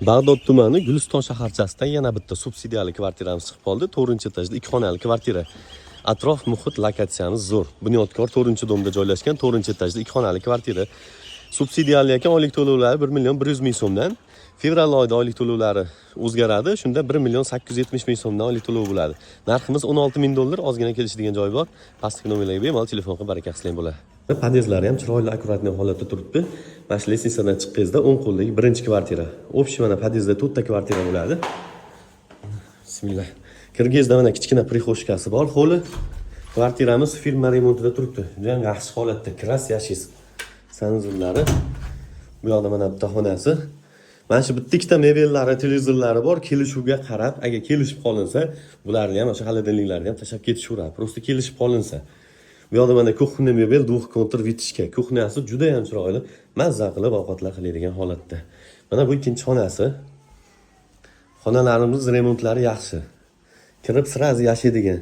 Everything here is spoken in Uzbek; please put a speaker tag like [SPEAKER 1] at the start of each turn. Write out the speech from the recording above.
[SPEAKER 1] Bag'dod tumani Guliston shaharchasidan yana bitta subsidiali kvartiramiz chiqib qoldi. 4-etajda 2 xonali kvartira. Atrof muhit lokatsiyamiz zo'r. Bunyodkor 4-domda joylashgan 4-etajda 2 xonali kvartira. Subsidiali ekan oylik to'lovlari 1 million 100 ming so'mdan. Fevral oyida oylik to'lovlari o'zgaradi. Shunda 1 million 870 ming so'mdan oylik to'lov bo'ladi. Narximiz 16 ming dollar, ozgina kelishadigan joy bor. Pastki nomerlarga bemalol telefon qilib baraka qilsang bo'ladi. Podyezdlari ham chiroyli, akkuratniy holatda turibdi. Mana shu lestnitsadan chiqqaningizda o'ng qo'ldagi birinchi kvartira. Общий mana podyezdda 4 ta kvartira bo'ladi. Bismillah. Kirgizda mana kichkina prixoshkasi bor. Xo'li kvartiramiz firma remontida turibdi. Juda ham yaxshi holatda, kras yashish. Sanuzillari. Bu yoqda mana bitta xonasi. Mana shu bitta ikkita mebellari, televizorlari bor. Kelishuvga qarab, agar kelishib qolinsa, bularni ham o'sha xolodilniklarni ham tashlab ketishaveradi. Просто kelishib qolinsa. Bu yoqda mana kuxnya mebel, двухконтур витишка. Kuxnyasi juda ham chiroyli, mazza qilib ovqatlar qiladigan holatda. Mana bu ikkinchi xonasi. Xonalarimiz remontlari yaxshi. Kirib sirazi yashaydigan.